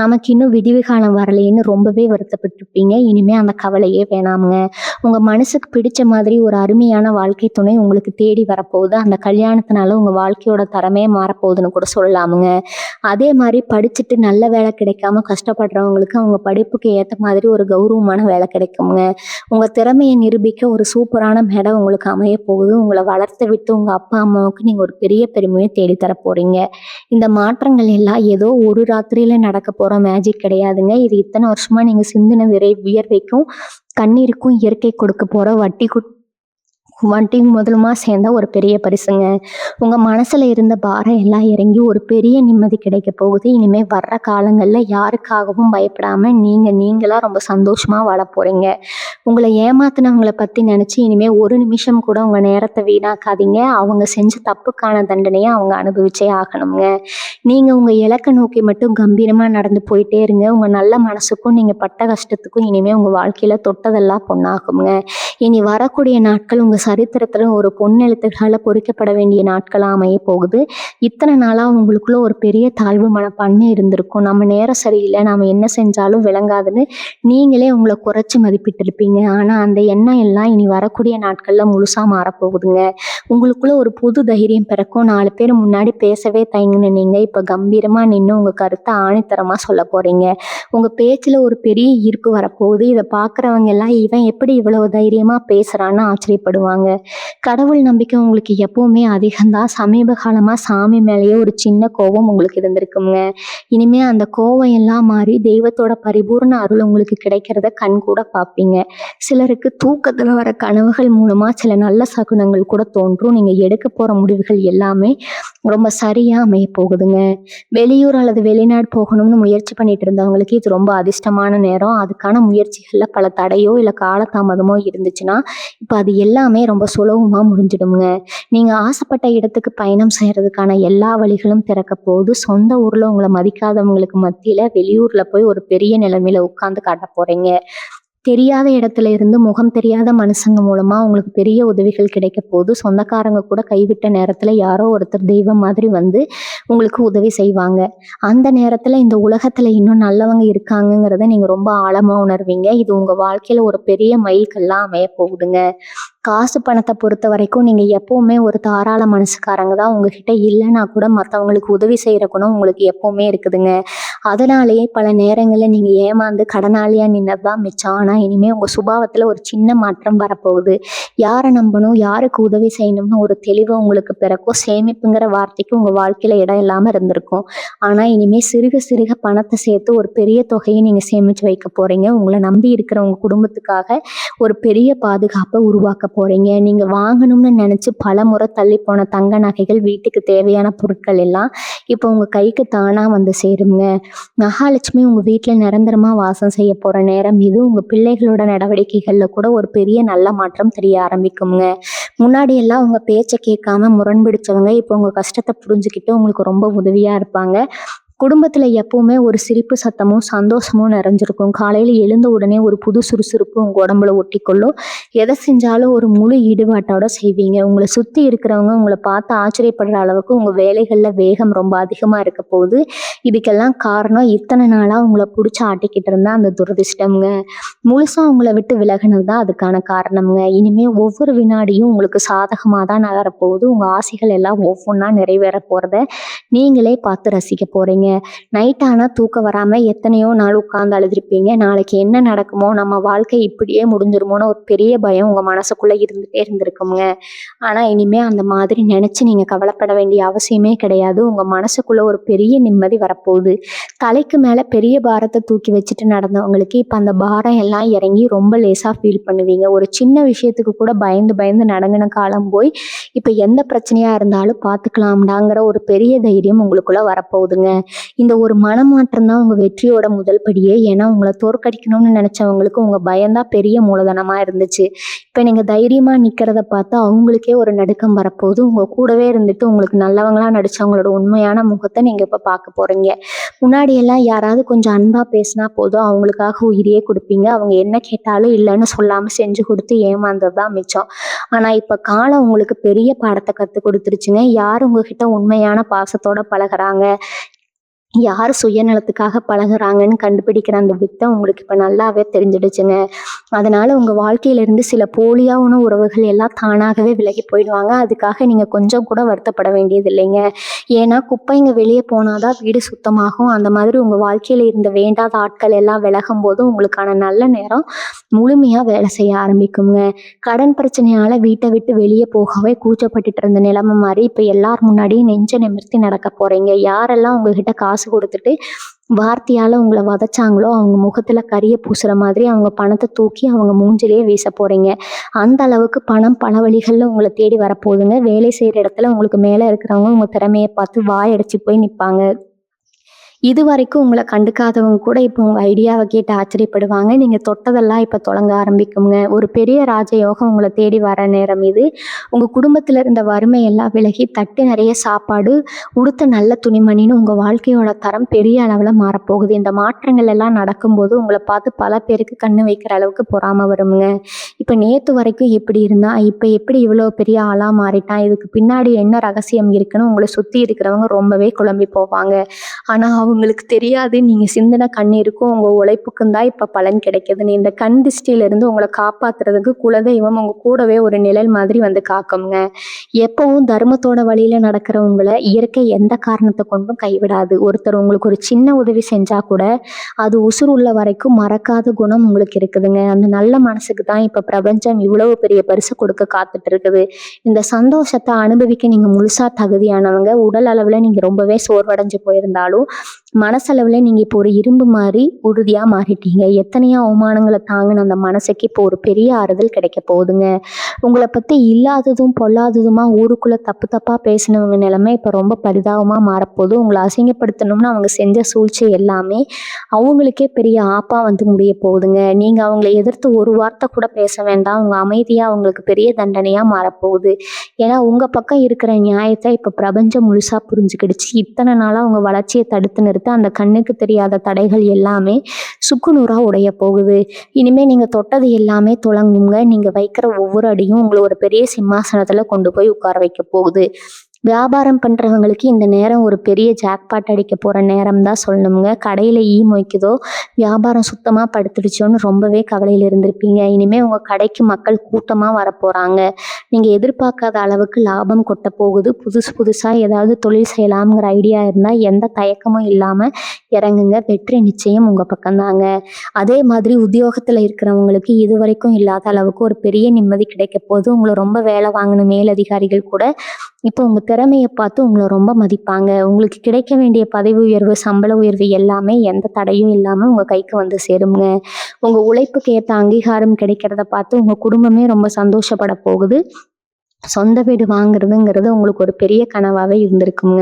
நமக்கு இன்னும் விடிவு காலம் வரலைன்னு ரொம்பவே வருத்தப்பட்டிருப்பீங்க. இனிமே அந்த கவலையே வேணாமுங்க. உங்க மனசுக்கு பிடிச்ச மாதிரி ஒரு அருமையான வாழ்க்கை துணை உங்களுக்கு தேடி வரப்போகுது. அந்த கல்யாணத்தினால உங்க வாழ்க்கையோட தரமே மாறப்போகுதுன்னு கூட சொல்லலாமுங்க. அதே மாதிரி படிச்சுட்டு நல்ல வேலை கிடைக்காம கஷ்டப்படுறவங்களுக்கு அவங்க படிப்புக்கு ஏற்ற மாதிரி ஒரு கௌரவமான வேலை கிடைக்குங்க. உங்க திறமையை நிரூபிக்க ஒரு சூப்பரான மேடை உங்களுக்கு அமைய போகுது. உங்களை வளர்த்து விட்டு உங்க அப்பா அம்மாவுக்கு நீங்க ஒரு பெரிய பெருமையை தேடித்தர போறீங்க. இந்த மாற்றங்கள் எல்லாம் ஏதோ ஒரு ராத்திரியில நடக்க போற மேஜிக் கிடையாதுங்க. இது இத்தனை வருஷமா நீங்க சிந்தின வியர்வைக்கும் கண்ணீருக்கும் இயற்கை கொடுக்க போற வட்டி முதலுமா சேர்ந்த ஒரு பெரிய பரிசுங்க. உங்க மனசுல இருந்த பாரம் எல்லாம் இறங்கி ஒரு பெரிய நிம்மதி கிடைக்க போகுது. இனிமே வர்ற காலங்கள்ல யாருக்காகவும் பயப்படாம நீங்களா ரொம்ப சந்தோஷமா வாழ போறீங்க. உங்களை ஏமாத்தினவங்களை பத்தி நினைச்சு இனிமே ஒரு நிமிஷம் கூட உங்க நேரத்தை வீணாக்காதீங்க. அவங்க செஞ்ச தப்புக்கான தண்டனையை அவங்க அனுபவிச்சே ஆகணுங்க. நீங்க உங்க இலக்கை நோக்கி மட்டும் கம்பீரமா நடந்து போயிட்டே இருங்க. உங்க நல்ல மனசுக்கும் நீங்க பட்ட கஷ்டத்துக்கும் இனிமே உங்க வாழ்க்கையில தொட்டதெல்லாம் பொண்ணாகுங்க. இனி வரக்கூடிய நாட்கள் உங்க சரித்திரத்துல ஒரு பொன்னெழுத்துக்களால பொறிக்கப்பட வேண்டிய நாட்களா அமைய போகுது. இத்தனை நாளா உங்களுக்குள்ள ஒரு பெரிய தாழ்வு மனப்பான்மை இருந்திருக்கும். நம்ம நேரம் சரியில்லை, நாம என்ன செஞ்சாலும் விளங்காதுன்னு நீங்களே உங்களை குறைச்சி மதிப்பிட்டு இருப்பீங்க. ஆனா அந்த எண்ணம் எல்லாம் இனி வரக்கூடிய நாட்கள்ல முழுசா மாறப்போகுதுங்க. உங்களுக்குள்ள ஒரு புது தைரியம் பிறக்கும். 4 பேர் முன்னாடி பேசவே தயங்குன நீங்க இப்ப கம்பீரமா நின்று உங்க கருத்தை ஆணித்தரமா சொல்ல போறீங்க. உங்க பேச்சுல ஒரு பெரிய ஈர்ப்பு வரப்போகுது. இதை பாக்குறவங்க எல்லாம் இவன் எப்படி இவ்வளவு தைரியமா பேசுறான்னு ஆச்சரியப்படுவாங்க. கடவுள் நம்பிக்கை உங்களுக்கு எப்பவுமே அதிகம்தான். சமீப காலமா சாமி மேலேயே ஒரு சின்ன கோபம் உங்களுக்கு இருந்திருக்குங்க. இனிமே அந்த கோபம் எல்லாம் மாறி தெய்வத்தோட பரிபூர்ண அருள் உங்களுக்கு கிடைக்கிறத கண் கூட பார்ப்பீங்க. சிலருக்கு தூக்கத்துல வர கனவுகள் மூலமா சில நல்ல சகுனங்கள் கூட தோன்றும். நீங்க எடுக்க போற முடிவுகள் எல்லாமே ரொம்ப சரியா அமைய போகுதுங்க. வெளியூர் அல்லது வெளிநாடு போகணும்னு முயற்சி பண்ணிட்டு இருந்தவங்களுக்கு இது ரொம்ப அதிர்ஷ்டமான நேரம். அதுக்கான முயற்சிகள்ல பல தடையோ இல்ல காலதாமதமோ இருந்துச்சுன்னா இப்ப அது எல்லாமே ரொம்ப சுலபமா முடிஞ்சிடுங்க. நீங்க ஆசைப்பட்ட இடத்துக்கு பயணம் செய்யறதுக்கான எல்லா வழிகளும் திறக்க போகுது. சொந்த ஊர்ல உங்களை மதிக்காதவங்களுக்கு மத்தியில வெளியூர்ல போய் ஒரு பெரிய நிலைமையில உட்கார்ந்து காட்ட போறீங்க. தெரியாத இடத்துல இருந்து முகம் தெரியாத மனுஷங்க மூலமா உங்களுக்கு பெரிய உதவிகள் கிடைக்க போகுது. சொந்தக்காரங்க கூட கைவிட்ட நேரத்துல யாரோ ஒருத்தர் தெய்வம் மாதிரி வந்து உங்களுக்கு உதவி செய்வாங்க. அந்த நேரத்துல இந்த உலகத்துல இன்னும் நல்லவங்க இருக்காங்கங்கிறத நீங்க ரொம்ப ஆழமா உணர்வீங்க. இது உங்க வாழ்க்கையில ஒரு பெரிய மைல்கல்லா அமைய போகுதுங்க. காசு பணத்தை பொறுத்த வரைக்கும் நீங்க எப்பவுமே ஒரு தாராள மனசுக்காரங்க தான். உங்ககிட்ட இல்லைன்னா கூட மற்றவங்களுக்கு உதவி செய்யற குணம் உங்களுக்கு எப்பவுமே இருக்குதுங்க. அதனாலேயே பல நேரங்கள்ல நீங்க ஏமாந்து கடனாளியா நின்னதுதான் மிச்சம். ஆனா இனிமே உங்க சுபாவத்துல ஒரு சின்ன மாற்றம் வரப்போகுது. யாரை நம்பணும், யாருக்கு உதவி செய்யணும்னு ஒரு தெளிவு உங்களுக்கு பிறக்கும். சேமிப்புங்கிற வார்த்தைக்கு உங்க வாழ்க்கையில இடம் இல்லாம இருந்திருக்கும். ஆனா இனிமே சிறுக சிறுக பணத்தை சேர்த்து ஒரு பெரிய தொகையை நீங்க சேமிச்சு வைக்க போறீங்க. உங்களை நம்பி இருக்கிற உங்க குடும்பத்துக்காக ஒரு பெரிய பாதுகாப்பை உருவாக்க போறீங்க. நீங்க வாங்கணும்னு நினைச்சு பல முறை தள்ளி போன தங்க நகைகள், வீட்டுக்கு தேவையான பொருட்கள் எல்லாம் இப்போ உங்க கைக்கு தானா வந்து சேருங்க. மகாலட்சுமி உங்க வீட்டுல நிரந்தரமா வாசம் செய்ய போற நேரம் இது. உங்க பிள்ளைகளோட நடவடிக்கைகள்ல கூட ஒரு பெரிய நல்ல மாற்றம் தெரிய ஆரம்பிக்குங்க. முன்னாடி எல்லாம் உங்க பேச்சை கேட்காம முரண்பிடிச்சவங்க இப்போ உங்க கஷ்டத்தை புரிஞ்சுக்கிட்டு உங்களுக்கு ரொம்ப உதவியா இருப்பாங்க. குடும்பத்துல எப்பவுமே ஒரு சிரிப்பு சத்தமும் சந்தோஷமும் நிறைஞ்சிருக்கும். காலையில எழுந்த உடனே ஒரு புது சுறுசுறுப்பு உங்க உடம்புல ஒட்டிக்கொள்ளும். எதை செஞ்சாலும் ஒரு முழு ஈடுபாட்டோட செய்வீங்க. உங்களை சுத்தி இருக்கிறவங்க உங்களை பார்த்து ஆச்சரியப்படுற அளவுக்கு உங்க வேலைகள்ல வேகம் ரொம்ப அதிகமா இருக்க போகுது. இதுக்கெல்லாம் காரணம் இத்தனை நாளா உங்களை பிடிச்சி ஆட்டிக்கிட்டு இருந்தா அந்த துரதிர்ஷ்டம்ங்க. முழுசா உங்களை விட்டு விலகினது தான் அதுக்கான காரணம்ங்க. இனிமே ஒவ்வொரு வினாடியும் உங்களுக்கு சாதகமா தான் நகரப்போகுது. உங்க ஆசைகள் எல்லாம் ஒவ்வொன்றா நிறைவேற போறத நீங்களே பார்த்து ரசிக்க போறீங்க. நைட் ஆனா தூக்கம் வராம எத்தனையோ நாள் உட்கார்ந்து அழுதுருப்பீங்க. நாளைக்கு என்ன நடக்குமோ, நம்ம வாழ்க்கை இப்படியே முடிஞ்சிருமோன்னு ஒரு பெரிய பயம் உங்க மனசுக்குள்ள இருந்துட்டே இருந்திருக்குங்க. ஆனா இனிமே அந்த மாதிரி நினைச்சு நீங்க கவலைப்பட வேண்டிய அவசியமே கிடையாது. உங்க மனசுக்குள்ள ஒரு பெரிய நிம்மதி வரப்போகுது. தலைக்கு மேல பெரிய பாரத்தை தூக்கி வச்சுட்டு நடந்தவங்களுக்கு இப்ப அந்த பாரம் எல்லாம் இறங்கி ரொம்ப லேசா ஃபீல் பண்ணுவீங்க. ஒரு சின்ன விஷயத்துக்கு கூட பயந்து பயந்து நடங்கின காலம் போய் இப்ப எந்த பிரச்சனையா இருந்தாலும் பார்த்துக்கலாம்டாங்கிற ஒரு பெரிய தைரியம் உங்களுக்குள்ள வரப்போகுதுங்க. இந்த ஒரு மனமாற்றம் தான் உங்க வெற்றியோட முதல் படியே. ஏன்னா உங்களை தோற்கடிக்கணும்னு நினைச்சவங்களுக்கு உங்க பயம்தான் பெரிய மூலதனமா இருந்துச்சு. இப்ப நீங்க தைரியமா நிக்கிறத பார்த்து அவங்களுக்கே ஒரு நடுக்கம் வரப்போகுது. உங்க கூடவே இருந்துட்டு உங்களுக்கு நல்லவங்களா நடிச்சவங்களோட உண்மையான முகத்தை நீங்க இப்ப பார்க்க போறீங்க. முன்னாடி எல்லாம் யாராவது கொஞ்சம் அன்பா பேசினா போதும் அவங்களுக்காக உயிரியே கொடுப்பீங்க. அவங்க என்ன கேட்டாலும் இல்லைன்னு சொல்லாம செஞ்சு கொடுத்து ஏமாந்ததுதான் மிச்சம். ஆனா இப்ப காலம் உங்களுக்கு பெரிய பாடத்தை கத்து கொடுத்துருச்சுங்க. யார் உங்ககிட்ட உண்மையான பாசத்தோட பழகுறாங்க, யார் சுயநலத்துக்காக பழகுறாங்கன்னு கண்டுபிடிக்கிற அந்த வித்தை உங்களுக்கு இப்ப நல்லாவே தெரிஞ்சிடுச்சுங்க. அதனால உங்க வாழ்க்கையில இருந்து சில போலியான உறவுகள் எல்லாம் தானாகவே விலகி போயிடுவாங்க. அதுக்காக நீங்க கொஞ்சம் கூட வருத்தப்பட வேண்டியது இல்லைங்க. ஏன்னா குப்பைங்க வெளியே போனாதான் வீடு சுத்தமாகும். அந்த மாதிரி உங்க வாழ்க்கையில இருந்த வேண்டாத ஆட்கள் எல்லாம் விலகும் போது உங்களுக்கான நல்ல நேரம் முழுமையா வேலை செய்ய ஆரம்பிக்குங்க. கடன் பிரச்சனையால வீட்டை விட்டு வெளியே போகவே கூச்சப்பட்டுட்டு இருந்த நிலைமை மாதிரி இப்ப எல்லார் முன்னாடியும் நெஞ்ச நிமிர்த்தி நடக்க போறீங்க. யாரெல்லாம் உங்ககிட்ட காசு கொடுத்துட்டு வார்த்தையால உங்களை வதைச்சாங்களோ அவங்க முகத்துல கரிய பூசுற மாதிரி அவங்க பணத்தை தூக்கி அவங்க மூஞ்சிலேயே வீச போறீங்க. அந்த அளவுக்கு பணம் பல வழிகள்ல உங்களை தேடி வரப்போகுதுங்க. வேலை செய்யற இடத்துல உங்களுக்கு மேல இருக்கிறவங்க உங்க திறமையை பார்த்து வாயடைச்சு போய் நிப்பாங்க. இது வரைக்கும் உங்களை கண்டுக்காதவங்க கூட இப்போ உங்கள் ஐடியாவை கேட்டு ஆச்சரியப்படுவாங்க. நீங்கள் தொட்டதெல்லாம் இப்போ தொடங்க ஆரம்பிக்குங்க. ஒரு பெரிய ராஜயோகம் உங்களை தேடி வர நேரம் இது. உங்கள் குடும்பத்தில் இருந்த வறுமை எல்லாம் விலகி தட்டு நிறைய சாப்பாடு, உடுத்த நல்ல துணிமணின்னு உங்கள் வாழ்க்கையோட தரம் பெரிய அளவில் மாறப்போகுது. இந்த மாற்றங்கள் எல்லாம் நடக்கும்போது உங்களை பார்த்து பல பேருக்கு கண்ணு வைக்கிற அளவுக்கு பொறாம வருங்க. இப்போ நேற்று வரைக்கும் எப்படி இருந்தா இப்போ எப்படி இவ்வளோ பெரிய ஆளாக மாறிட்டான், இதுக்கு பின்னாடி என்ன ரகசியம் இருக்குன்னு உங்களை சுற்றி இருக்கிறவங்க ரொம்பவே குழம்பி போவாங்க. ஆனால் அவங்களுக்கு தெரியாது நீங்கள் சிந்தின கண்ணீருக்கும் உங்கள் உழைப்புக்கும் தான் இப்போ பலன் கிடைக்குதுன்னு. இந்த கண் திஷ்டியிலிருந்து உங்களை காப்பாற்றுறதுக்கு குலதெய்வம் உங்கள் கூடவே ஒரு நிழல் மாதிரி வந்து காக்குங்க. எப்பவும் தர்மத்தோட வழியில் நடக்கிறவங்களை இயற்கை எந்த காரணத்தை கொண்டும் கைவிடாது. ஒருத்தர் உங்களுக்கு ஒரு சின்ன உதவி செஞ்சால் கூட அது உசுர் உள்ள வரைக்கும் மறக்காத குணம் உங்களுக்கு இருக்குதுங்க. அந்த நல்ல மனசுக்கு தான் இப்போ பிரபஞ்சம் இவ்வளவு பெரிய பரிசு கொடுக்க காத்துட்டு இருக்குது. இந்த சந்தோஷத்தை அனுபவிக்க நீங்கள் முழுசாக தகுதியானவங்க. உடல் அளவில் நீங்கள் ரொம்பவே சோர்வடைஞ்சு போயிருந்தாலும் மனசளவில் நீங்கள் இப்போ ஒரு இரும்பு மாதிரி உறுதியாக மாறிட்டீங்க. எத்தனையோ அவமானங்களை தாங்கின அந்த மனசுக்கு இப்போ ஒரு பெரிய ஆறுதல் கிடைக்க போகுதுங்க. உங்களை பற்றி இல்லாததும் பொல்லாததுமா ஊருக்குள்ளே தப்பு தப்பாக பேசினவங்க நிலைமை இப்போ ரொம்ப பரிதாபமாக மாறப்போகுது. உங்களை அசிங்கப்படுத்தணும்னு அவங்க செஞ்ச சூழ்ச்சி எல்லாமே அவங்களுக்கே பெரிய ஆப்பாக வந்து முடிய போகுதுங்க. நீங்கள் அவங்களை எதிர்த்து ஒரு வார்த்தை கூட பேச வேண்டாம். உங்கள் அமைதியாக அவங்களுக்கு பெரிய தண்டனையாக மாறப்போகுது. ஏன்னா உங்கள் பக்கம் இருக்கிற நியாயத்தை இப்போ பிரபஞ்சம் முழுசாக புரிஞ்சுக்கிடுச்சு. இத்தனை நாளாக அவங்க வளர்ச்சியை தடுத்து நிறுத்த அந்த கண்ணுக்கு தெரியாத தடைகள் எல்லாமே சுக்குநூறாக உடைய போகுது. இனிமேல் நீங்கள் தொட்டது எல்லாமே துளங்குங்க. நீங்கள் வைக்கிற ஒவ்வொரு அடியும் உங்களை ஒரு பெரிய சிம்மாசனத்தில் கொண்டு போய் உட்கார வைக்க போகுது. வியாபாரம் பண்ணுறவங்களுக்கு இந்த நேரம் ஒரு பெரிய ஜாக்பாட் அடிக்க போகிற நேரம் தான் சொல்லணுங்க. கடையில் மொய்க்குதோ வியாபாரம் சுத்தமாக படுத்துடுச்சோன்னு ரொம்பவே கவலையில் இருந்திருப்பீங்க. இனிமேல் உங்கள் கடைக்கு மக்கள் கூட்டமாக வரப்போகிறாங்க. நீங்கள் எதிர்பார்க்காத அளவுக்கு லாபம் கொட்ட போகுது. புதுசாக ஏதாவது தொழில் செய்யலாம்ங்கிற ஐடியா இருந்தால் எந்த தயக்கமும் இல்லாமல் இறங்குங்க. வெற்றி நிச்சயம் உங்கள் பக்கம்தாங்க. அதே மாதிரி உத்தியோகத்தில் இருக்கிறவங்களுக்கு இது வரைக்கும் இல்லாத அளவுக்கு ஒரு பெரிய நிம்மதி கிடைக்க போகுது. உங்களை ரொம்ப வேலை வாங்கின மேலதிகாரிகள் கூட இப்போ உங்கள் திறமையை பார்த்து உங்களை ரொம்ப மதிப்பாங்க. உங்களுக்கு கிடைக்க வேண்டிய பதவி உயர்வு, சம்பள உயர்வு எல்லாமே எந்த தடையும் இல்லாமல் உங்கள் கைக்கு வந்து சேருங்க. உங்கள் உழைப்புக்கு ஏற்ற அங்கீகாரம் கிடைக்கிறத பார்த்து உங்கள் குடும்பமே ரொம்ப சந்தோஷப்பட போகுது. சொந்த வீடு வாங்குறதுங்கிறது உங்களுக்கு ஒரு பெரிய கனவாகவே இருந்திருக்குங்க.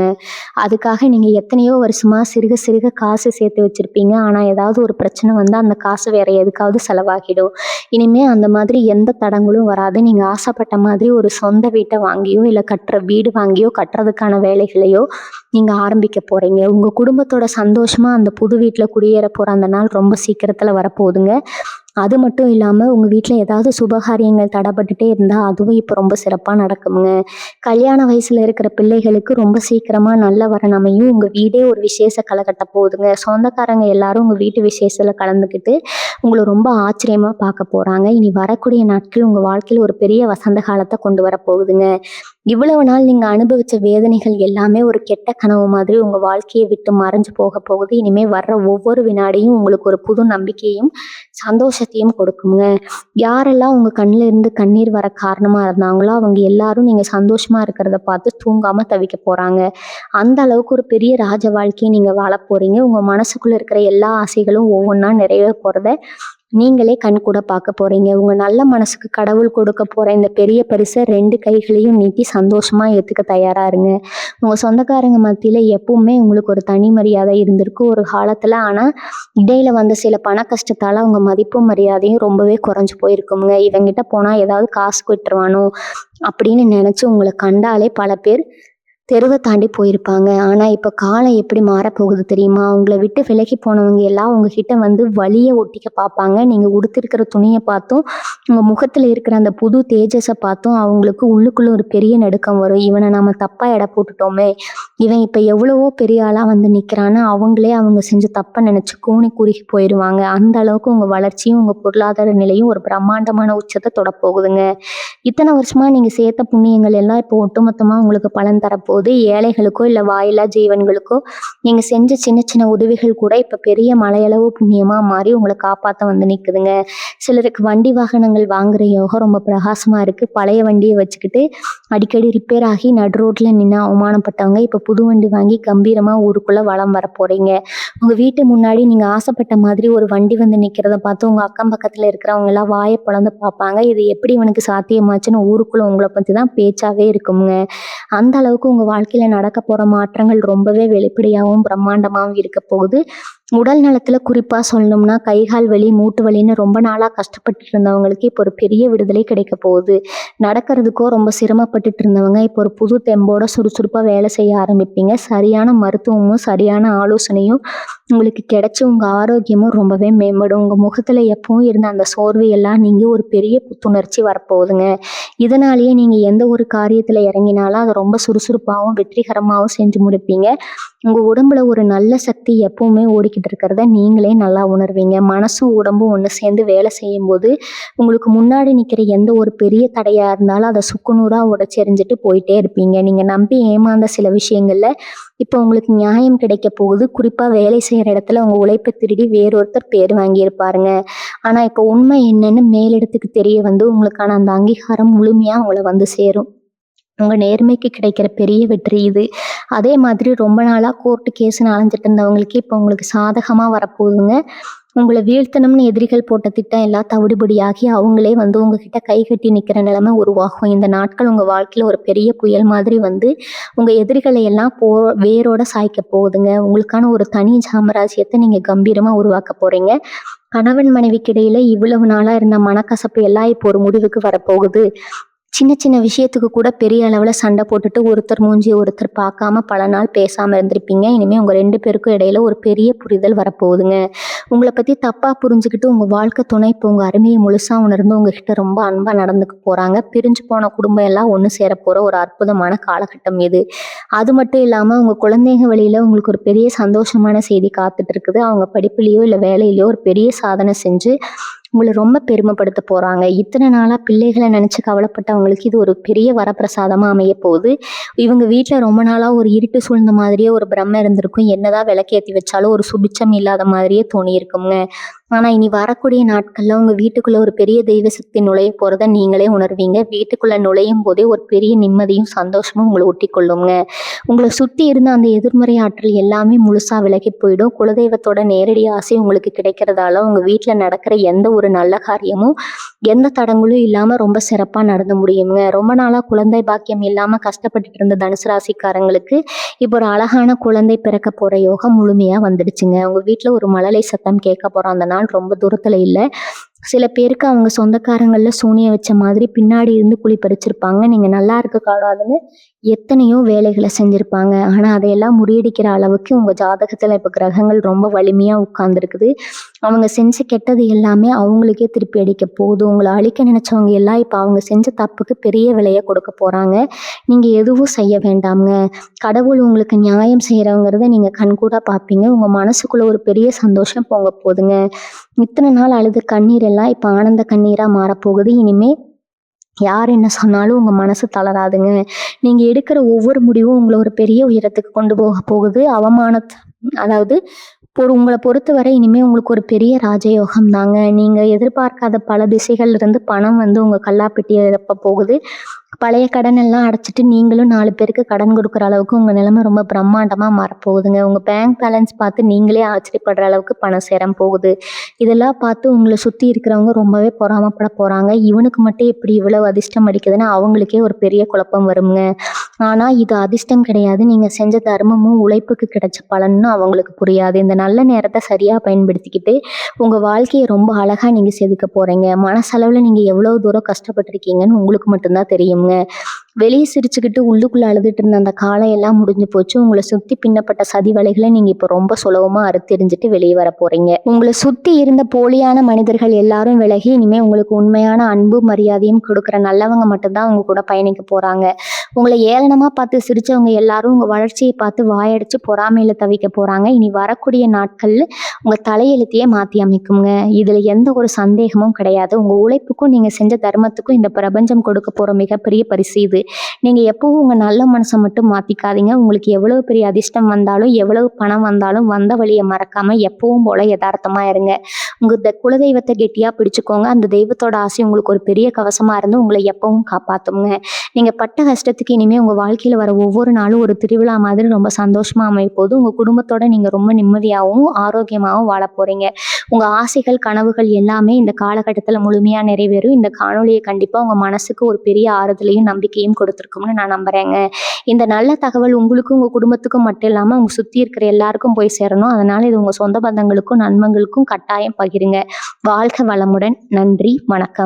அதுக்காக நீங்கள் எத்தனையோ வருஷமாக சிறுக சிறுக காசு சேர்த்து வச்சுருப்பீங்க. ஆனால் ஏதாவது ஒரு பிரச்சனை வந்து அந்த காசு வேறு எதுக்காவது செலவாகிடும். இனிமேல் அந்த மாதிரி எந்த தடங்களும் வராது. நீங்கள் ஆசைப்பட்ட மாதிரி ஒரு சொந்த வீட்டை வாங்கியோ இல்லை வீடு வாங்கியோ கட்டுறதுக்கான வேலைகளையோ நீங்கள் ஆரம்பிக்க போகிறீங்க. உங்கள் குடும்பத்தோட சந்தோஷமாக அந்த புது வீட்டில் குடியேற போகிற அந்த நாள் ரொம்ப சீக்கிரத்தில் வரப்போகுதுங்க. அது மட்டும் இல்லாமல் உங்கள் வீட்டில் ஏதாவது சுபகாரியங்கள் தடைப்பட்டுட்டே இருந்தால் அதுவும் இப்போ ரொம்ப சிறப்பாக நடக்குங்க. கல்யாண வயசில் இருக்கிற பிள்ளைகளுக்கு ரொம்ப சீக்கிரமாக நல்ல வரன் அமையும். உங்கள் வீடே ஒரு விசேஷ களைகட்ட போகுதுங்க. சொந்தக்காரங்க எல்லாரும் உங்கள் வீட்டு விசேஷத்தில் கலந்துக்கிட்டு உங்களை ரொம்ப ஆச்சரியமாக பார்க்க போகிறாங்க. இனி வரக்கூடிய நாட்கள் உங்கள் வாழ்க்கையில் ஒரு பெரிய வசந்த காலத்தை கொண்டு வர போகுதுங்க. இவ்வளவு நாள் நீங்கள் அனுபவித்த வேதனைகள் எல்லாமே ஒரு கெட்ட கனவு மாதிரி உங்கள் வாழ்க்கையை விட்டு மறைஞ்சு போக போகுது. இனிமேல் வர்ற ஒவ்வொரு வினாடியும் உங்களுக்கு ஒரு புது நம்பிக்கையும் சந்தோஷத்தையும் கொடுக்குங்க. யாரெல்லாம் உங்கள் கண்ணில் இருந்து கண்ணீர் வர காரணமாக இருந்தாங்களோ அவங்க எல்லாரும் நீங்கள் சந்தோஷமாக இருக்கிறத பார்த்து தூங்காமல் தவிக்க போகிறாங்க. அந்த அளவுக்கு ஒரு பெரிய ராஜ வாழ்க்கையை நீங்கள் வாழ போகிறீங்க. உங்கள் மனசுக்குள்ளே இருக்கிற எல்லா ஆசைகளும் ஒவ்வொன்றா நிறைவேற போகிறத நீங்களே கண் கூட பார்க்க போறீங்க. உங்க நல்ல மனசுக்கு கடவுள் கொடுக்க போற இந்த பெரிய பரிசை 2 கைகளையும் நீட்டி சந்தோஷமா ஏத்துக்க தயாரா இருங்க. உங்க சொந்தக்காரங்க மத்தியில எப்பவுமே உங்களுக்கு ஒரு தனி மரியாதை இருந்திருக்கு ஒரு காலத்துல. ஆனா இடையில வந்த சில பண கஷ்டத்தால உங்க மதிப்பும் மரியாதையும் ரொம்பவே குறைஞ்சு போயிருக்குங்க. இவங்கிட்ட போனா ஏதாவது காசு விட்டுருவானோ அப்படின்னு நினைச்சு உங்களை கண்டாலே பல பேர் தெருவை தாண்டி போயிருப்பாங்க. ஆனால் இப்போ காலம் எப்படி மாறப்போகுது தெரியுமா? உங்களை விட்டு விலகி போனவங்க எல்லாம் உங்ககிட்ட வந்து வலியை ஒட்டிக்க பார்ப்பாங்க. நீங்கள் உடுத்திருக்கிற துணியை பார்த்தும் உங்கள் முகத்தில் இருக்கிற அந்த புது தேஜஸை பார்த்தும் அவங்களுக்கு உள்ளுக்குள்ள ஒரு பெரிய நடுக்கம் வரும். இவனை நம்ம தப்பாக எடை போட்டுட்டோமே, இவன் இப்போ எவ்வளவோ பெரிய ஆளாக வந்து நிற்கிறான்னு அவங்களே அவங்க செஞ்ச தப்பை நினச்சி கூனி குறுகி போயிடுவாங்க. அந்த அளவுக்கு உங்கள் வளர்ச்சியும் உங்கள் பொருளாதார நிலையும் ஒரு பிரம்மாண்டமான உச்சத்தை தொடப்போகுதுங்க. இத்தனை வருஷமாக நீங்கள் சேர்த்த புண்ணியங்கள் எல்லாம் இப்போ ஒட்டுமொத்தமாக உங்களுக்கு பலன் தரப்போகுது. ஏழைகளுக்கோ இல்லை வாயில்லா ஜீவன்களுக்கோ நீங்க செஞ்ச சின்ன சின்ன உதவிகள் கூட இப்ப பெரிய மலையளவு புண்ணியமா மாறி உங்களை காப்பாற்ற வந்து நிக்குதுங்க. சிலருக்கு வண்டி வாகனங்கள் வாங்குற யோகம் ரொம்ப பிரகாசமா இருக்கு. பழைய வண்டியை வச்சுக்கிட்டு அடிக்கடி ரிப்பேர் ஆகி நடு ரோட்ல நின்று அவமானப்பட்டவங்க இப்ப புது வண்டி வாங்கி கம்பீரமா ஊருக்குள்ள வளம் வர போறீங்க. உங்க வீட்டு முன்னாடி நீங்க ஆசைப்பட்ட மாதிரி ஒரு வண்டி வந்து நிக்கிறத பார்த்து உங்க அக்கம் பக்கத்துல இருக்கிறவங்க எல்லாம் வாயை பிளந்து பார்ப்பாங்க. இது எப்படி இவனுக்கு சாத்தியமாச்சுன்னு ஊருக்குள்ள உங்களை பத்தி தான் பேச்சாவே இருக்குங்க. அந்த அளவுக்கு உங்க வாழ்க்கையில நடக்க போற மாற்றங்கள் ரொம்பவே வெளிப்படையாகவும் பிரம்மாண்டமாகவும் இருக்க போகுது. உடல் நலத்துல குறிப்பா சொல்லணும்னா கைகால் வலி, மூட்டு வலின்னு ரொம்ப நாளா கஷ்டப்பட்டு இருந்தவங்களுக்கு இப்போ ஒரு பெரிய விடுதலை கிடைக்க போகுது. நடக்கிறதுக்கோ ரொம்ப சிரமப்பட்டுட்டு இருந்தவங்க இப்போ ஒரு புது தெம்போட சுறுசுறுப்பா வேலை செய்ய ஆரம்பிப்பீங்க. சரியான மருத்துவமும் சரியான ஆலோசனையும் உங்களுக்கு கிடைச்சி உங்க ஆரோக்கியமும் ரொம்பவே மேம்படும். உங்க முகத்துல எப்பவும் இருந்த அந்த சோர்வு எல்லாம் நீங்க ஒரு பெரிய புத்துணர்ச்சி வரப்போகுதுங்க. இதனாலேயே நீங்க எந்த ஒரு காரியத்துல இறங்கினாலும் அதை ரொம்ப சுறுசுறுப்பாகவும் வெற்றிகரமாகவும் செஞ்சு முடிப்பீங்க. உங்க உடம்புல ஒரு நல்ல சக்தி எப்பவுமே ஓடிக்கிட்டு இருக்கிறத நீங்களே நல்லா உணர்வீங்க. மனசும் உடம்பும் ஒன்று சேர்ந்து வேலை செய்யும் போது உங்களுக்கு முன்னாடி நிற்கிற எந்த ஒரு பெரிய தடையா இருந்தாலும் அதை சுக்குநூறா உடைச்செறிஞ்சிட்டு போயிட்டே இருப்பீங்க. நீங்க நம்பி ஏமாந்த சில விஷயங்கள்ல இப்போ உங்களுக்கு நியாயம் கிடைக்க போகுது. குறிப்பா வேலை செய்யற இடத்துல உங்க உழைப்பை திருடி வேறொருத்தர் பேர் வாங்கியிருப்பாருங்க. ஆனா இப்போ உண்மை என்னன்னு மேலிடத்துக்கு தெரிய வந்து உங்களுக்கான அந்த அங்கீகாரம் முழுமையா உங்களை வந்து சேரும். உங்கள் நேர்மைக்கு கிடைக்கிற பெரிய வெற்றி இது. அதே மாதிரி ரொம்ப நாளாக கோர்ட்டு கேஸுன்னு அலைஞ்சிட்டு இருந்தவங்களுக்கு இப்போ உங்களுக்கு சாதகமாக வரப்போகுதுங்க. உங்களை வீழ்த்தணும்னு எதிரிகள் போட்ட திட்டம் எல்லாம் தவிடுபடியாகி அவங்களே வந்து உங்ககிட்ட கை கட்டி நிற்கிற நிலைமை உருவாகும். இந்த நாட்கள் உங்கள் வாழ்க்கையில் ஒரு பெரிய புயல் மாதிரி வந்து உங்கள் எதிரிகளை எல்லாம் வேரோட சாய்க்க போகுதுங்க. உங்களுக்கான ஒரு தனி சாம்ராஜ்யத்தை நீங்கள் கம்பீரமாக உருவாக்க போகிறீங்க. கணவன் மனைவிக்கு இடையில இவ்வளவு நாளாக இருந்த மனக்கசப்பு எல்லாம் இப்போ ஒரு முடிவுக்கு வரப்போகுது. சின்ன சின்ன விஷயத்துக்கு கூட பெரிய அளவில் சண்டை போட்டுட்டு ஒருத்தர் மூஞ்சி ஒருத்தர் பார்க்காம பல நாள் பேசாமல் இருந்திருப்பீங்க. இனிமேல் உங்கள் 2 பேருக்கும் இடையில ஒரு பெரிய புரிதல் வரப்போகுதுங்க. உங்களை பற்றி தப்பாக புரிஞ்சுக்கிட்டு உங்கள் வாழ்க்கை துணை இப்போ உங்கள் அருமையை முழுசாக உணர்ந்து உங்ககிட்ட ரொம்ப அன்பாக நடந்துக்க போகிறாங்க. பிரிஞ்சு போன குடும்பம் எல்லாம் ஒன்று சேர போகிற ஒரு அற்புதமான காலகட்டம் இது. அது மட்டும் இல்லாமல் உங்கள் குழந்தைங்க வழியில் உங்களுக்கு ஒரு பெரிய சந்தோஷமான செய்தி காத்துட்டு இருக்குது. அவங்க படிப்புலேயோ இல்லை வேலையிலையோ ஒரு பெரிய சாதனை செஞ்சு உங்களை ரொம்ப பெருமைப்படுத்த போகிறாங்க. இத்தனை நாளாக பிள்ளைகளை நினச்சி கவலைப்பட்டவங்களுக்கு இது ஒரு பெரிய வரப்பிரசாதமாக அமைய போகுது. இவங்க வீட்டில் ரொம்ப நாளாக ஒரு இருட்டு சூழ்ந்த மாதிரியே ஒரு பிரம்மை இருந்திருக்கும். என்னதான் விளக்கேற்றி வச்சாலும் ஒரு சுபிச்சம் இல்லாத மாதிரியே தோணியிருக்குங்க. ஆனால் இனி வரக்கூடிய நாட்களில் உங்கள் வீட்டுக்குள்ளே ஒரு பெரிய தெய்வ சக்தி நுழைய போகிறத நீங்களே உணர்வீங்க. வீட்டுக்குள்ளே நுழையும் போதே ஒரு பெரிய நிம்மதியும் சந்தோஷமும் உங்களை ஒட்டி கொள்ளுங்க. உங்களை சுற்றி இருந்த அந்த எதிர்மறை ஆற்றல் எல்லாமே முழுசாக விலகி போயிடும். குலதெய்வத்தோட நேரடி ஆசை உங்களுக்கு கிடைக்கிறதால உங்கள் வீட்டில் நடக்கிற எந்த ஒரு நல்ல காரியமும் எந்த தடங்களும் இல்லாமல் ரொம்ப சிறப்பாக நடந்து முடியுங்க. ரொம்ப நாளாக குழந்தை பாக்கியம் இல்லாமல் கஷ்டப்பட்டுட்டு இருந்த தனுசு ராசிக்காரங்களுக்கு இப்போ ஒரு அழகான குழந்தை பிறக்க போகிற யோகம் முழுமையாக வந்துடுச்சுங்க. உங்கள் வீட்டில் ஒரு மழலை சத்தம் கேட்க போகிறோம். அந்த நாள் ரொம்ப தூரத்தில் இல்லை. சில பேருக்கு அவங்க சொந்தக்காரங்களில் சூனிய வச்ச மாதிரி பின்னாடி இருந்து குழி பறிச்சிருப்பாங்க. நீங்கள் நல்லா இருக்க கூடாதுன்னு எத்தனையோ வேலைகளை செஞ்சுருப்பாங்க. ஆனால் அதையெல்லாம் முறியடிக்கிற அளவுக்கு உங்கள் ஜாதகத்தில் இப்போ கிரகங்கள் ரொம்ப வலிமையாக உட்கார்ந்துருக்குது. அவங்க செஞ்ச கெட்டது எல்லாமே அவங்களுக்கே திருப்பி அடிக்க போகுது. உங்களை அழிக்க நினச்சவங்க எல்லாம் இப்போ அவங்க செஞ்ச தப்புக்கு பெரிய விலையை கொடுக்க போகிறாங்க. நீங்கள் எதுவும் செய்ய வேண்டாம்ங்க. கடவுள் உங்களுக்கு நியாயம் செய்கிறவங்கிறத நீங்கள் கண்கூடாக பார்ப்பீங்க. உங்கள் மனசுக்குள்ளே ஒரு பெரிய சந்தோஷம் பொங்க போகுதுங்க. இத்தனை நாள் அழுத கண்ணீர் எல்லாம் இப்போ ஆனந்த கண்ணீராக மாறப்போகுது. இனிமே யார் என்ன சொன்னாலும் உங்கள் மனசு தளராதுங்க. நீங்கள் எடுக்கிற ஒவ்வொரு முடிவும் உங்களை ஒரு பெரிய உயரத்துக்கு கொண்டு போகுது. அதாவது உங்களை பொறுத்தவரை இனிமேல் உங்களுக்கு ஒரு பெரிய ராஜயோகம் தாங்க. நீங்கள் எதிர்பார்க்காத பல திசைகள்ல இருந்து பணம் வந்து உங்கள் கல்லாப்பெட்டியை நிரப்ப போகுது. பழைய கடன் எல்லாம் அடைச்சிட்டு நீங்களும் 4 பேருக்கு கடன் கொடுக்குற அளவுக்கு உங்கள் நிலைமை ரொம்ப பிரம்மாண்டமாக மாறப்போகுதுங்க. உங்கள் பேங்க் பேலன்ஸ் பார்த்து நீங்களே ஆச்சரியப்படுற அளவுக்கு பணம் சேர போகுது. இதெல்லாம் பார்த்து உங்களை சுற்றி இருக்கிறவங்க ரொம்பவே பொறாமப்பட போகிறாங்க. இவனுக்கு மட்டும் எப்படி இவ்வளவு அதிர்ஷ்டம் அடிக்குதுன்னு அவங்களுக்கே ஒரு பெரிய குழப்பம் வருங்க. ஆனால் இது அதிர்ஷ்டம் கிடையாது, நீங்கள் செஞ்ச தர்மமும் உழைப்புக்கு கிடைச்ச பலன்னு அவங்களுக்கு புரியாது. இந்த நல்ல நேரத்தை சரியாக பயன்படுத்திக்கிட்டு உங்கள் வாழ்க்கையை ரொம்ப அழகாக நீங்கள் செதுக்க போகிறீங்க. மனசளவில் நீங்கள் எவ்வளோ தூரம் கஷ்டப்பட்டிருக்கீங்கன்னு உங்களுக்கு மட்டும்தான் தெரியுங்க. வெளியே சிரிச்சுக்கிட்டு உள்ளுக்குள்ளே அழுதுட்டு இருந்த அந்த காலம் எல்லாம் முடிஞ்சு போச்சு. உங்களை சுற்றி பின்னப்பட்ட சதி வலைகளை நீங்கள் இப்போ ரொம்ப சுலபமாக அறுத்தெறிஞ்சிட்டு வெளியே வர போகிறீங்க. உங்களை சுற்றி இருந்த போலியான மனிதர்கள் எல்லாரும் விலகி இனிமேல் உங்களுக்கு உண்மையான அன்பு மரியாதையும் கொடுக்குற நல்லவங்க மட்டும்தான் உங்க கூட பயணிக்க போகிறாங்க. உங்களை ஏளனமாக பார்த்து சிரித்தவங்க எல்லாரும் உங்கள் வளர்ச்சியை பார்த்து வாயடிச்சு பொறாமையில் தவிக்க போகிறாங்க. இனி வரக்கூடிய நாட்களில் உங்கள் தலையெழுத்தையே மாற்றி அமைக்குங்க. இதில் எந்த ஒரு சந்தேகமும் கிடையாது. உங்கள் உழைப்புக்கும் நீங்கள் செஞ்ச தர்மத்துக்கும் இந்த பிரபஞ்சம் கொடுக்க போகிற மிகப்பெரிய பரிசு இது. நீங்கள் எப்பவும் உங்கள் நல்ல மனசை மட்டும் மாற்றிக்காதீங்க. உங்களுக்கு எவ்வளவு பெரிய அதிர்ஷ்டம் வந்தாலும் எவ்வளவு பணம் வந்தாலும் வந்த வழியை மறக்காமல் எப்பவும் போல யதார்த்தமாக இருங்க. உங்கள் குலதெய்வத்தை கெட்டியாக பிடிச்சிக்கோங்க. அந்த தெய்வத்தோட ஆசை உங்களுக்கு ஒரு பெரிய கவசமாக இருந்து உங்களை எப்பவும் காப்பாற்றுங்க. நீங்கள் பட்ட கஷ்டத்துக்கு இனிமேல் உங்கள் வாழ்க்கையில் வர ஒவ்வொரு நாளும் ஒரு திருவிழா மாதிரி ரொம்ப சந்தோஷமாக அமைய போது. உங்கள் குடும்பத்தோட நீங்கள் ரொம்ப நிம்மதியாகவும் ஆரோக்கியமாகவும் வாழ போகிறீங்க. உங்கள் ஆசைகள் கனவுகள் எல்லாமே இந்த காலகட்டத்தில் முழுமையாக நிறைவேறும். இந்த காணொலியை கண்டிப்பாக உங்கள் மனசுக்கு ஒரு பெரிய ஆறுதலையும் நம்பிக்கையும் கொடுத்துருக்கும்னு நான் நம்புகிறேங்க. இந்த நல்ல தகவல் உங்களுக்கும் உங்கள் குடும்பத்துக்கும் மட்டும் இல்லாமல் உங்கள் சுற்றி இருக்கிற எல்லாருக்கும் போய் சேரணும். அதனால் இது உங்கள் சொந்த பந்தங்களுக்கும் நண்பர்களுக்கும் கட்டாயம் பகிருங்க. வாழ்க வளமுடன். நன்றி, வணக்கம்.